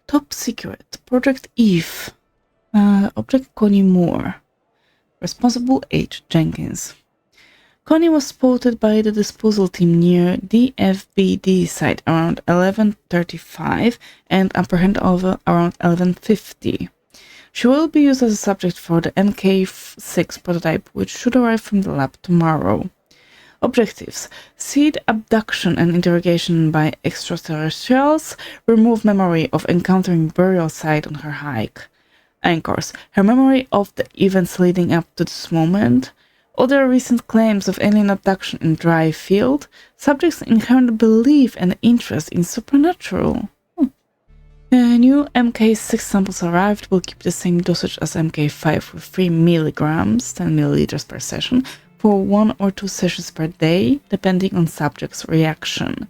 Top secret. Project Eve. Object Connie Moore. Responsible H. Jenkins. Connie was spotted by the disposal team near the FBD site around 11:35 and apprehended over around 11:50. She will be used as a subject for the MK6 prototype, which should arrive from the lab tomorrow. Objectives: seed abduction and interrogation by extraterrestrials, remove memory of encountering burial site on her hike. Anchors: her memory of the events leading up to this moment, other recent claims of alien abduction in dry field, subjects' inherent belief and interest in supernatural. New MK6 samples arrived will keep the same dosage as MK5 with 3 milligrams, 10 milliliters per session, for 1 or 2 sessions per day, depending on subject's reaction.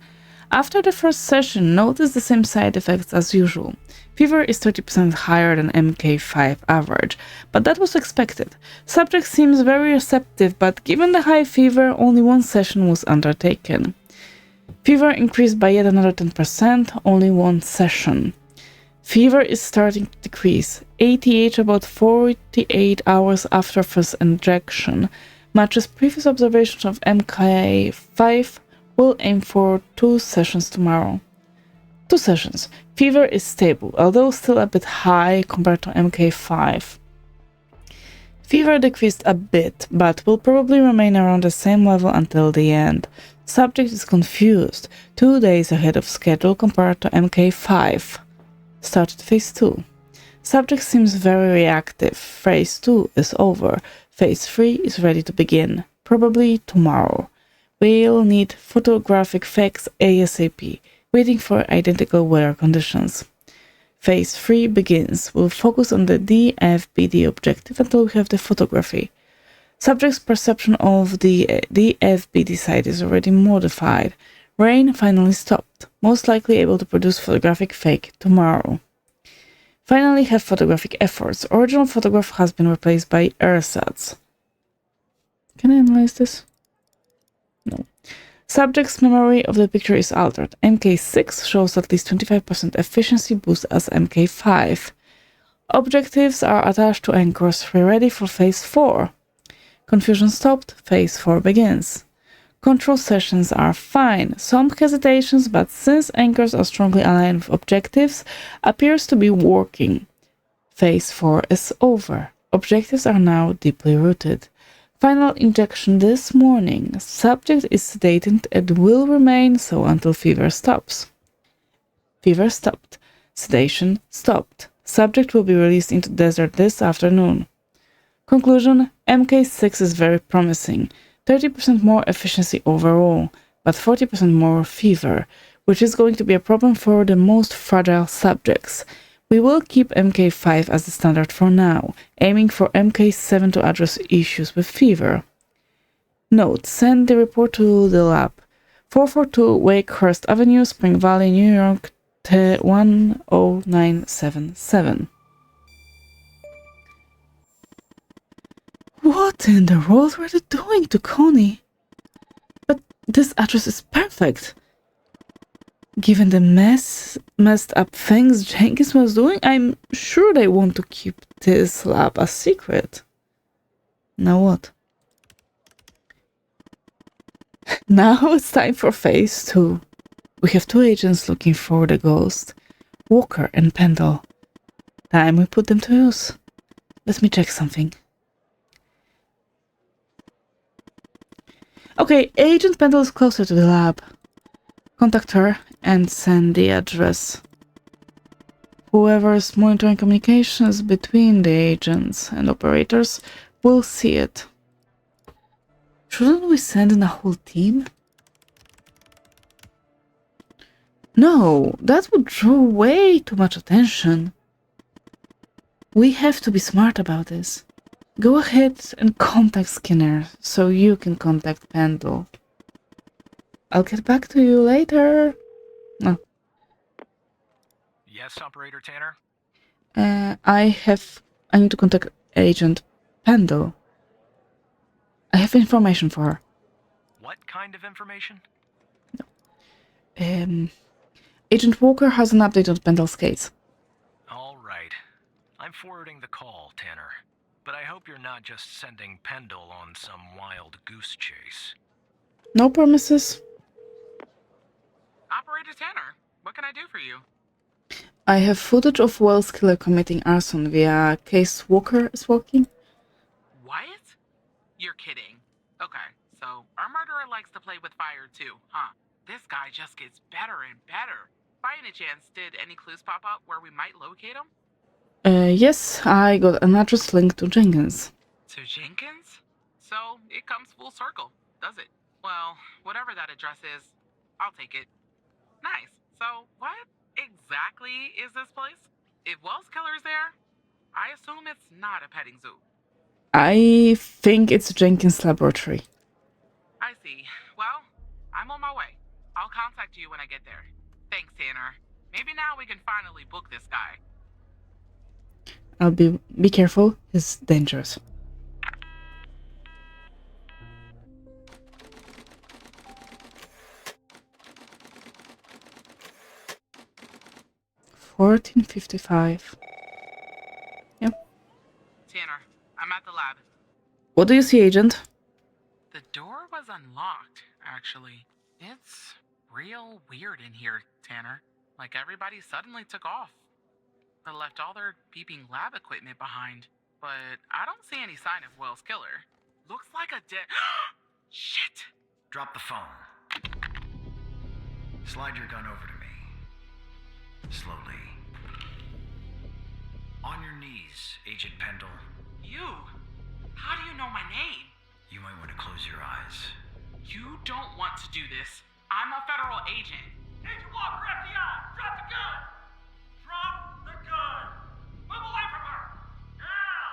After the first session, notice the same side effects as usual. Fever is 30% higher than MK5 average, but that was expected. Subject seems very receptive, but given the high fever, only 1 session was undertaken. Fever increased by yet another 10%, only 1 session. Fever is starting to decrease. ATH about 48 hours after first injection. Matches previous observations of MK5. Will aim for 2 sessions tomorrow. 2 sessions. Fever is stable, although still a bit high compared to MK5. Fever decreased a bit, but will probably remain around the same level until the end. Subject is confused, 2 days ahead of schedule compared to MK5. Started phase 2. Subject seems very reactive. Phase 2 is over. Phase 3 is ready to begin, probably tomorrow. We'll need photographic facts ASAP, waiting for identical weather conditions. Phase 3 begins. We'll focus on the DFBD objective until we have the photography. Subject's perception of the DFBD site is already modified. Rain finally stopped, most likely able to produce photographic fake tomorrow. Finally have photographic efforts. Original photograph has been replaced by ersatz. Can I analyze this? No. Subject's memory of the picture is altered. MK6 shows at least 25% efficiency boost as MK5. Objectives are attached to anchors. We're ready for phase 4. Confusion stopped. Phase 4 begins. Control sessions are fine. Some hesitations, but since anchors are strongly aligned with objectives, appears to be working. Phase 4 is over. Objectives are now deeply rooted. Final injection this morning. Subject is sedated and will remain so until fever stops. Fever stopped. Sedation stopped. Subject will be released into desert this afternoon. Conclusion: MK6 is very promising. 30% more efficiency overall, but 40% more fever, which is going to be a problem for the most fragile subjects. We will keep MK5 as the standard for now, aiming for MK7 to address issues with fever. Note: send the report to the lab. 442 Wakehurst Avenue, Spring Valley, New York, 10977. What in the world were they doing to Connie? But this address is perfect. Given the messed up things Jenkins was doing, I'm sure they want to keep this lab a secret. Now what? Now it's time for phase 2. We have 2 agents looking for the ghost, Walker and Pendle. Time we put them to use. Let me check something. Okay, Agent Pendle is closer to the lab. Contact her and send the address. Whoever is monitoring communications between the agents and operators will see it. Shouldn't we send in a whole team? No, that would draw way too much attention. We have to be smart about this. Go ahead and contact Skinner so you can contact Pendle. I'll get back to you later. No. Yes, Operator Tanner? I need to contact Agent Pendle. I have information for her. What kind of information? Agent Walker has an update on Pendle's case. forwarding the call, Tanner. But I hope you're not just sending Pendle on some wild goose chase. No promises. Operator Tanner, what can I do for you? I have footage of Wells killer committing arson via Case Walker is walking. What? You're kidding. Okay, so our murderer likes to play with fire too, huh? This guy just gets better and better. By any chance, did any clues pop up where we might locate him? Yes, I got an address linked to Jenkins. To Jenkins? So it comes full circle, does it? Well, whatever that address is, I'll take it. Nice. So what exactly is this place? If Wells Killer's there, I assume it's not a petting zoo. I think it's Jenkins' laboratory. I see. Well, I'm on my way. I'll contact you when I get there. Thanks, Tanner. Maybe now we can finally book this guy. I'll be careful, it's dangerous. $14.55. Yep. Tanner, I'm at the lab. What do you see, Agent? The door was unlocked, actually. It's real weird in here, Tanner. Like everybody suddenly took off. They left all their beeping lab equipment behind. But I don't see any sign of Wells' killer. Looks like a dead... Shit! Drop the phone. Slide your gun over to me. Slowly. On your knees, Agent Pendle. You? How do you know my name? You might want to close your eyes. You don't want to do this. I'm a federal agent. Agent Walker, FBI! Drop the gun! Drop the gun! Move away from her! Now!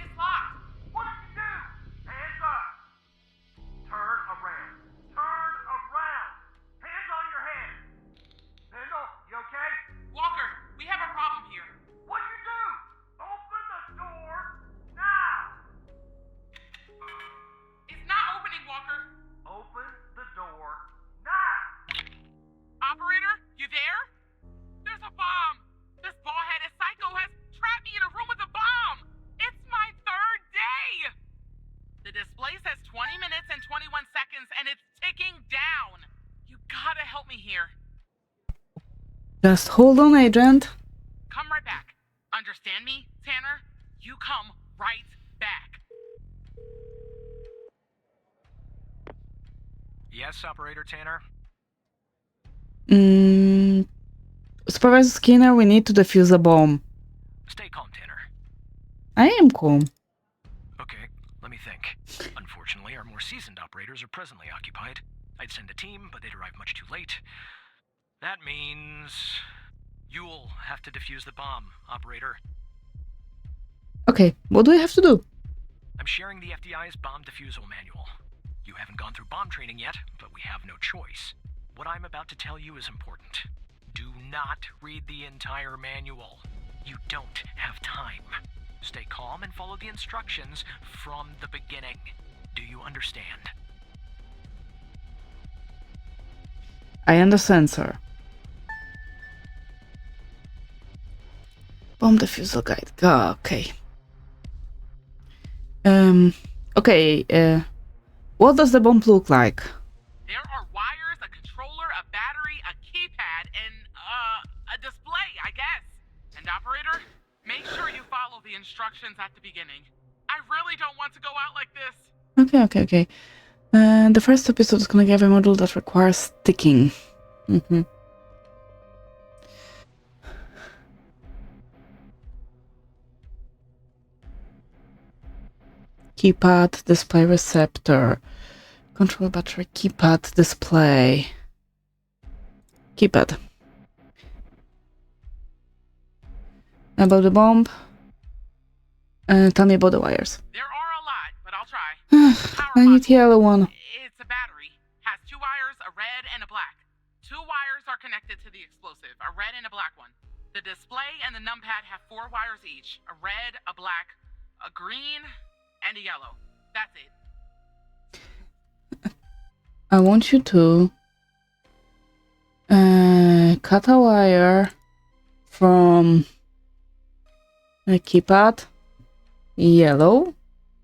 It's locked! What did you do? Hands up! Turn around! Turn around! Hands on your head! Pendle, you okay? Walker, we have a problem here. What'd you do? Open the door now! It's not opening, Walker. Open the door now! Operator, you there? There's a bomb! This bald-headed psycho has trapped me in a room with a bomb! It's my third day! The display says 20 minutes and 21 seconds, and it's ticking down! You gotta help me here. Just hold on, Agent. Come right back. Understand me, Tanner? You come right back. Yes, Operator Tanner? Supervisor Skinner, we need to defuse a bomb. Stay calm, Tanner. I am calm. Okay, let me think. Unfortunately, our more seasoned operators are presently occupied. I'd send a team, but they'd arrive much too late. That means... you'll have to defuse the bomb, Operator. Okay, what do I have to do? I'm sharing the FDI's bomb defusal manual. You haven't gone through bomb training yet, but we have no choice. What I'm about to tell you is important. Do not read the entire manual. You don't have time. Stay calm and follow the instructions from the beginning. Do you understand? I understand, sir. Bomb defusal guide. Okay. What does the bomb look like? There are wires, a controller, a battery, a keypad, and, a display, I guess. And operator, make sure you follow the instructions at the beginning. I really don't want to go out like this. Okay. The first episode is gonna give a module that requires sticking. Keypad, display receptor. Control battery, keypad, display. Keypad. About the bomb. Tell me about the wires. There are a lot, but I'll try. I need yellow one. It's a battery. Has 2 wires, a red and a black. 2 wires are connected to the explosive, a red and a black one. The display and the numpad have 4 wires each, a red, a black, a green, and a yellow. That's it. I want you to cut a wire from a keypad. Yellow.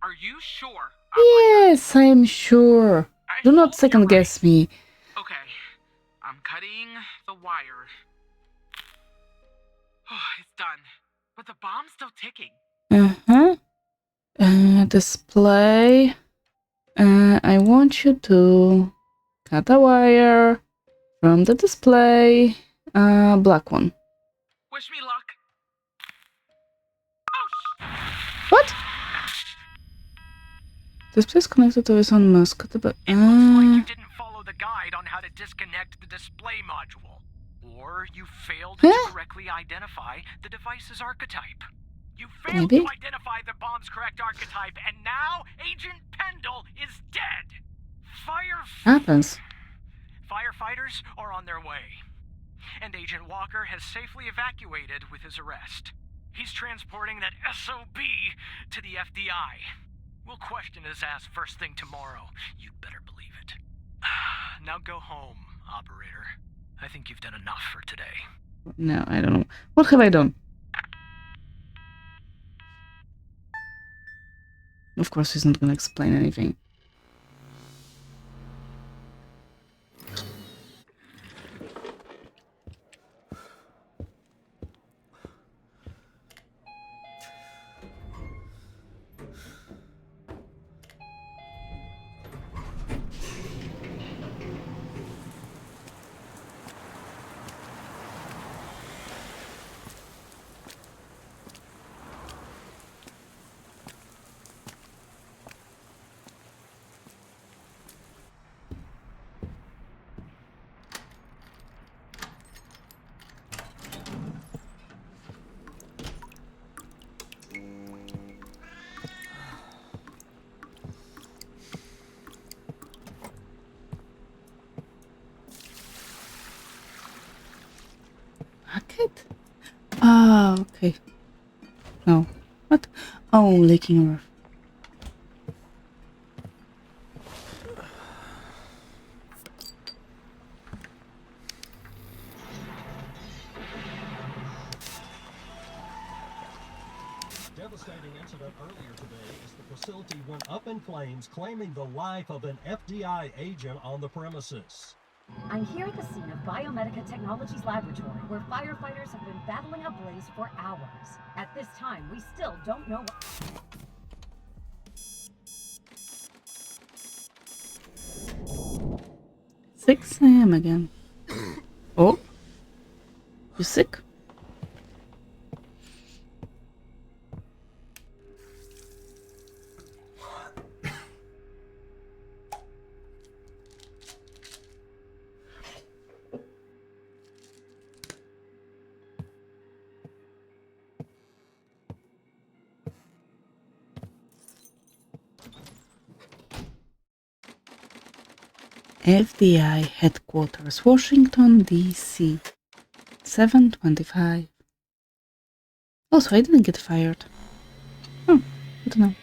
Are you sure? Yes, I'm sure. I Do not hope second you're guess me. Okay, I'm cutting the wire. Oh, it's done. But the bomb's still ticking. Uh-huh. Display. I want you to cut a wire from the display. Black one. Wish me luck. Oh, What? Display is connected to his own mouse. Cut the It looks like you didn't follow the guide on how to disconnect the display module. Or you failed to correctly identify the device's archetype. You failed Maybe. to identify the bomb's correct archetype, and now Agent Pendle is dead. Happens. Firefighters are on their way. And Agent Walker has safely evacuated with his arrest. He's transporting that SOB to the FDI. We'll question his ass first thing tomorrow. You better believe it. Now go home, operator. I think you've done enough for today. No, I don't know. What have I done? Of course, he's not gonna explain anything. Bucket? Ah, okay. No. What? Oh, leaking roof. Devastating incident earlier today as the facility went up in flames, claiming the life of an FDI agent on the premises. I'm here at the scene of Biomedica Technologies Laboratory, where firefighters have been battling a blaze for hours. At this time, we still don't know what... 6 a.m. again. Oh? You sick? FDI headquarters, Washington, D.C. 7:25. Also, I didn't get fired. Oh, I don't know.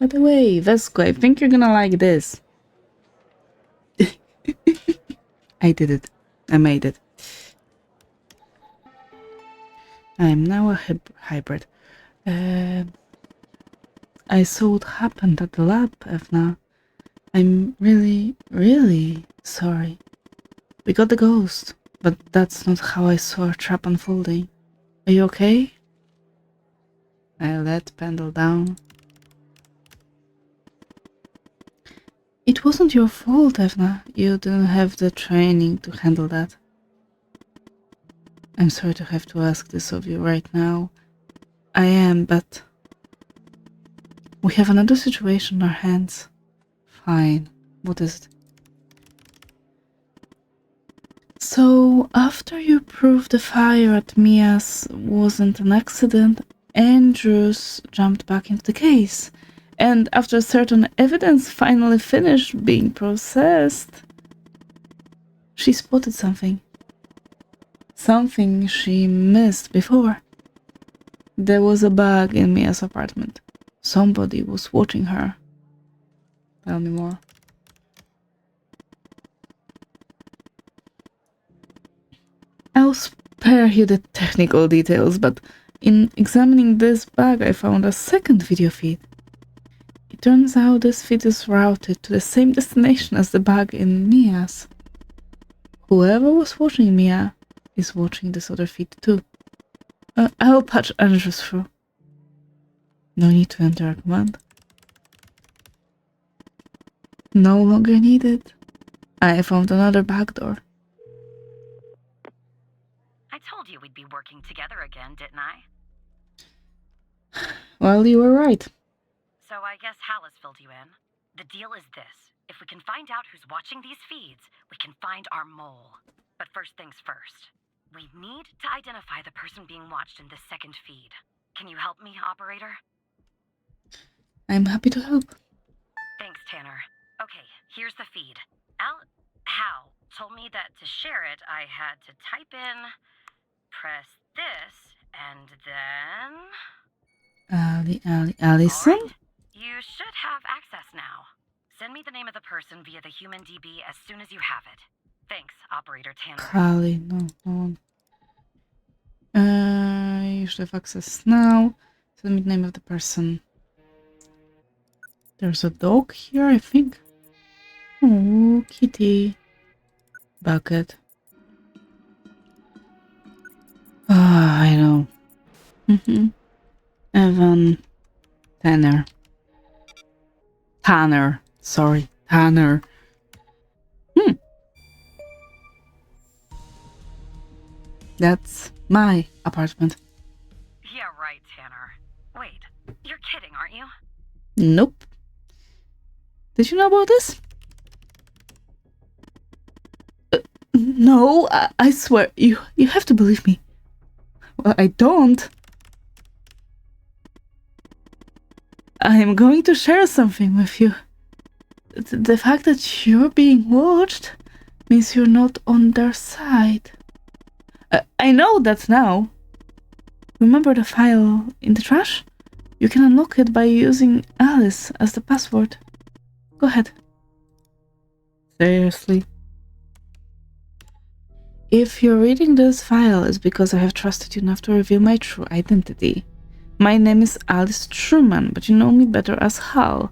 By the way, Vesco, I think you're gonna like this. I did it. I made it. I am now a hybrid. I saw what happened at the lab, Evna. I'm really, really sorry. We got the ghost, but that's not how I saw our trap unfolding. Are you okay? I let Pendle down. It wasn't your fault, Evna. You didn't have the training to handle that. I'm sorry to have to ask this of you right now. I am, but... we have another situation on our hands. Fine. What is it? So, after you proved the fire at Mia's wasn't an accident, Andrews jumped back into the case. And after certain evidence finally finished being processed, she spotted something. something she missed before. There was a bug in Mia's apartment. Somebody was watching her. Tell me more. I'll spare you the technical details, but in examining this bug, I found a second video feed. It turns out this feed is routed to the same destination as the bug in Mia's. Whoever was watching Mia is watching this other feed too. I'll patch Andrews through. No need to enter a command. No longer needed. I found another backdoor. I told you we'd be working together again, didn't I? Well, you were right. So I guess Hal has filled you in. The deal is this. If we can find out who's watching these feeds, we can find our mole. But first things first. We need to identify the person being watched in this second feed. Can you help me, operator? I'm happy to help. Thanks, Tanner. Okay, here's the feed. Hal told me that to share it, I had to type in, press this, and then... Allison? All right. You should have access now. Send me the name of the person via the human DB as soon as you have it. Thanks, Operator Tanner. Kali, no one. You should have access now. Send me the name of the person. There's a dog here, I think. Oh, kitty. Bucket. Ah, I know. Evan. Tanner. Sorry, Tanner. That's my apartment. Yeah, right, Tanner. Wait, you're kidding, aren't you? Nope. Did you know about this? No, I swear, you have to believe me. Well, I don't. I am going to share something with you. The fact that you're being watched means you're not on their side. I know that now. Remember the file in the trash? You can unlock it by using Alice as the password. Go ahead. Seriously? If you're reading this file, it's because I have trusted you enough to reveal my true identity. My name is Alice Truman, but you know me better as Hal.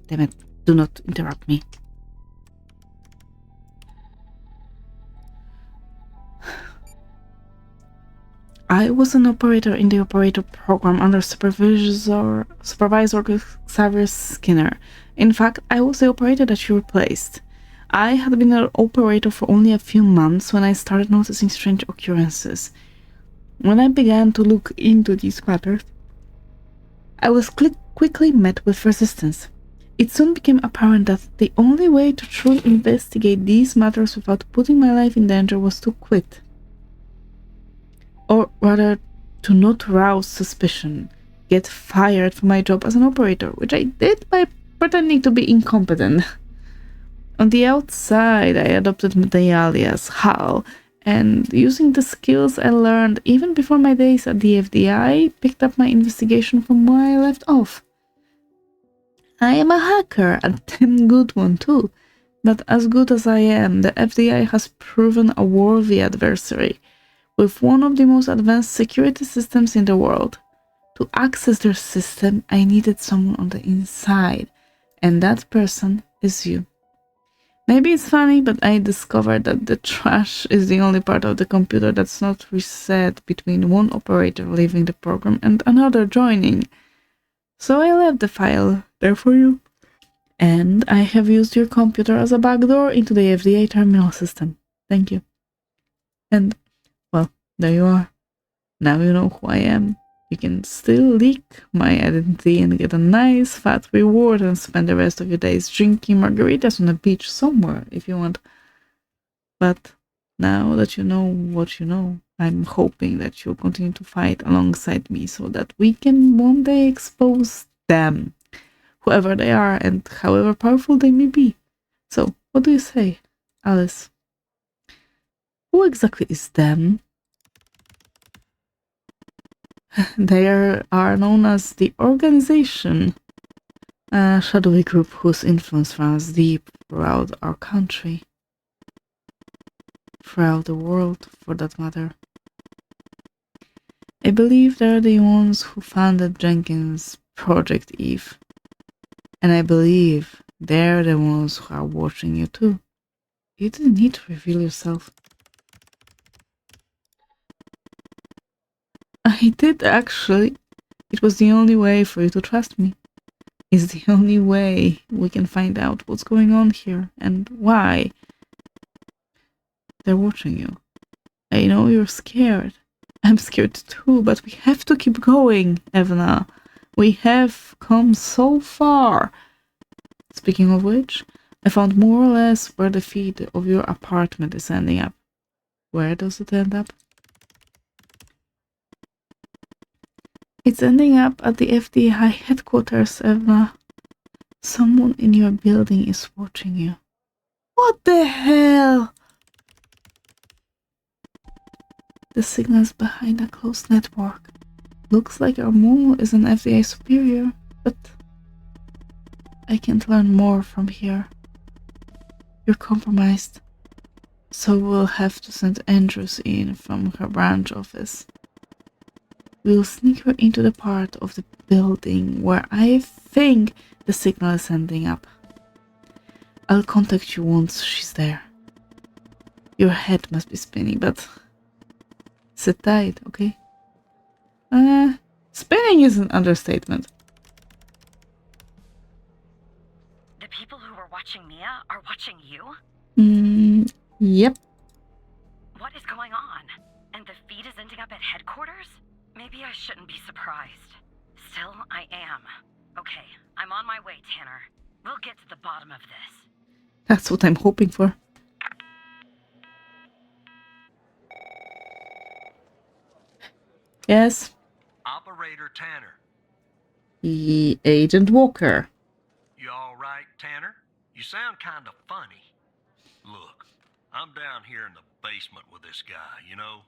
Damn it, do not interrupt me. I was an operator in the operator program under Supervisor Xavier Skinner. In fact, I was the operator that you replaced. I had been an operator for only a few months when I started noticing strange occurrences. When I began to look into these matters, I was quickly met with resistance. It soon became apparent that the only way to truly investigate these matters without putting my life in danger was to quit. Or rather, to not rouse suspicion, get fired from my job as an operator, which I did by pretending to be incompetent. On the outside, I adopted the alias Hal, and using the skills I learned even before my days at the FBI, picked up my investigation from where I left off. I am a hacker, a damn good one too, but as good as I am, the FBI has proven a worthy adversary, with one of the most advanced security systems in the world. To access their system, I needed someone on the inside, and that person is you. Maybe it's funny, but I discovered that the trash is the only part of the computer that's not reset between one operator leaving the program and another joining. So I left the file there for you. And I have used your computer as a backdoor into the FDA terminal system. Thank you. And, well, there you are. Now you know who I am. You can still leak my identity and get a nice fat reward and spend the rest of your days drinking margaritas on a beach somewhere if you want. But now that you know what you know, I'm hoping that you'll continue to fight alongside me so that we can one day expose them, whoever they are and however powerful they may be. So, what do you say, Alice? Who exactly is them? They are known as the Organization, a shadowy group whose influence runs deep throughout our country. Throughout the world, for that matter. I believe they're the ones who founded Jenkins' Project Eve. And I believe they're the ones who are watching you too. You didn't need to reveal yourself. I did actually. It was the only way for you to trust me. It's the only way we can find out what's going on here and why they're watching you. I know you're scared. I'm scared too, but we have to keep going, Evna. We have come so far. Speaking of which, I found more or less where the feed of your apartment is ending up. Where does it end up? It's ending up at the FBI headquarters, Evna. Someone in your building is watching you. What the hell? The signal's behind a closed network. Looks like our mole is an FBI superior, but I can't learn more from here. You're compromised, so we'll have to send Andrews in from her branch office. We'll sneak her into the part of the building where I think the signal is ending up. I'll contact you once she's there. Your head must be spinning, but sit tight, okay? Spinning is an understatement. The people who were watching Mia are watching you? Yep. What is going on? And the feed is ending up at headquarters? Maybe I shouldn't be surprised. Still, I am. Okay, I'm on my way, Tanner. We'll get to the bottom of this. That's what I'm hoping for. Yes? Operator Tanner. Agent Walker. You all right, Tanner? You sound kind of funny. Look, I'm down here in the basement with this guy, you know?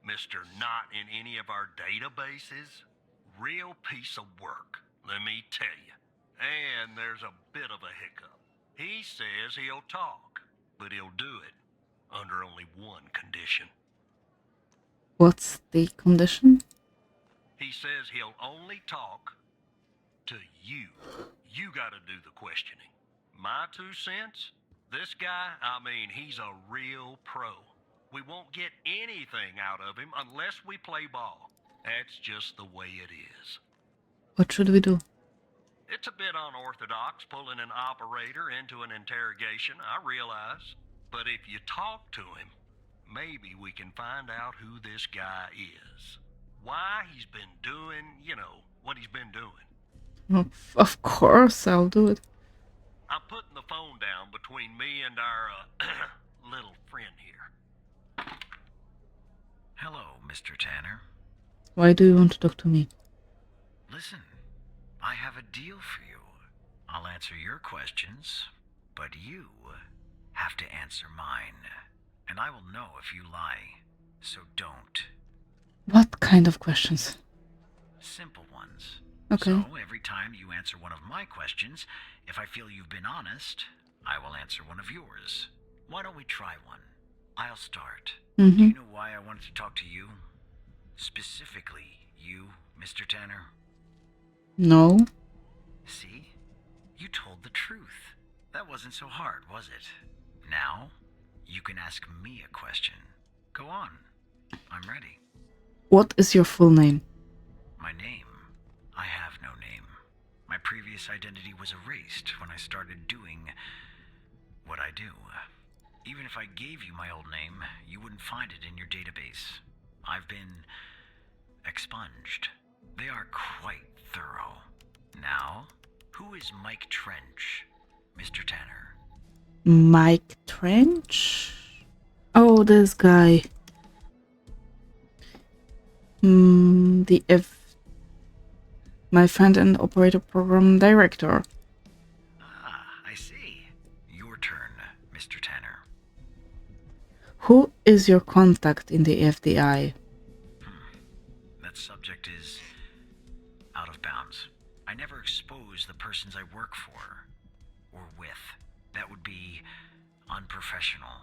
Mr. Not in any of our databases. Real piece of work, let me tell you. And there's a bit of a hiccup. He says he'll talk, but he'll do it under only one condition. What's the condition? He says he'll only talk to you. You gotta do the questioning. My 2 cents? This guy, I mean, he's a real pro. We won't get anything out of him unless we play ball. That's just the way it is. What should we do? It's a bit unorthodox pulling an operator into an interrogation, I realize. But if you talk to him, maybe we can find out who this guy is. Why he's been doing, you know, what he's been doing. Of course, I'll do it. I'm putting the phone down between me and our, little friend here. Hello, Mr. Tanner. Why do you want to talk to me? Listen, I have a deal for you. I'll answer your questions, but you have to answer mine. And I will know if you lie, so don't. What kind of questions? Simple ones. Okay. So every time you answer one of my questions, if I feel you've been honest, I will answer one of yours. Why don't we try one? I'll start. Do you know why I wanted to talk to you? Specifically, you, Mr. Tanner? No. See? You told the truth. That wasn't so hard, was it? Now, you can ask me a question. Go on. I'm ready. What is your full name? My name? I have no name. My previous identity was erased when I started doing what I do. Even if I gave you my old name, you wouldn't find it in your database. I've been expunged. They are quite thorough. Now, who is Mike Trench, Mr. Tanner? Mike Trench? Oh, this guy. My friend and operator program director. Ah, I see. Your turn. Who is your contact in the FBI? That subject is out of bounds. I never expose the persons I work for or with. That would be unprofessional.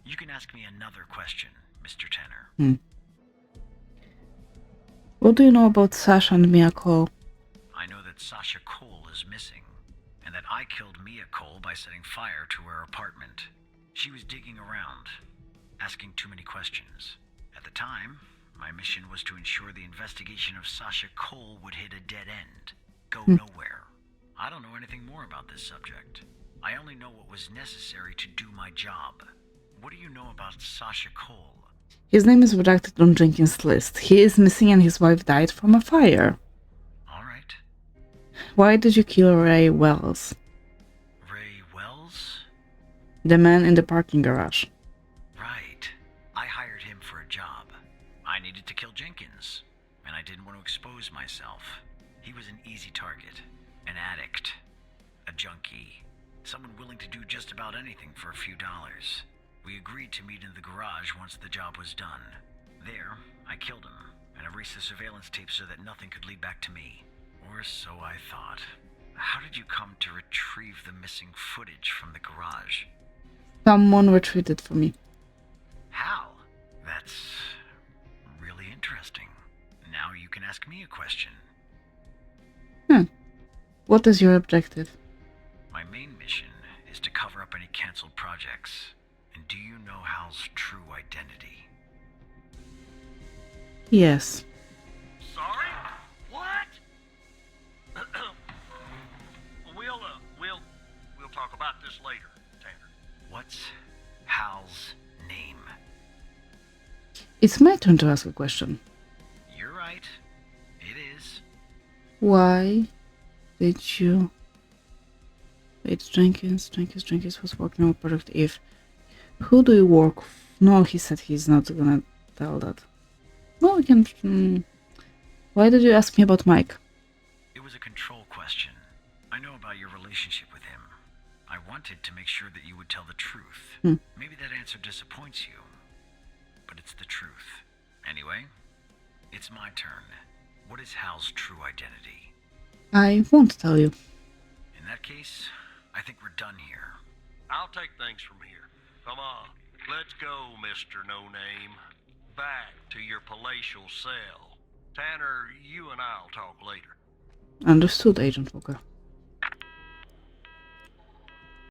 You can ask me another question, Mr. Tanner. What do you know about Sasha and Mia Cole? I know that Sasha Cole is missing, and that I killed Mia Cole by setting fire to her apartment. She was digging around, asking too many questions. At the time, my mission was to ensure the investigation of Sasha Cole would hit a dead end, go nowhere. I don't know anything more about this subject. I only know what was necessary to do my job. What do you know about Sasha Cole? His name is redacted on Jenkins' list. He is missing and his wife died from a fire. All right. Why did you kill Ray Wells? Ray Wells? The man in the parking garage. Right. I hired him for a job. I needed to kill Jenkins, and I didn't want to expose myself. He was an easy target, an addict, a junkie, someone willing to do just about anything for a few dollars. We agreed to meet in the garage once the job was done. There, I killed him and erased the surveillance tape so that nothing could lead back to me. Or so I thought. How did you come to retrieve the missing footage from the garage? Someone retrieved it for me. How? That's really interesting. Now you can ask me a question. What is your objective? My main mission is to cover up any canceled projects. And do you know Hal's true identity? Yes. Sorry? What? We'll talk about this later, Tanner. What's Hal's name? It's my turn to ask a question. You're right. It is. Why did you... Wait, Jenkins was working on Project Eve. Who do you work for? No, he said he's not gonna tell that. Well, we can... Why did you ask me about Mike? It was a control question. I know about your relationship with him. I wanted to make sure that you would tell the truth. Maybe that answer disappoints you, but it's the truth. Anyway, it's my turn. What is Hal's true identity? I won't tell you. In that case, I think we're done here. I'll take things from here. Come on, let's go, Mr. No Name. Back to your palatial cell. Tanner, you and I'll talk later. Understood, Agent Walker.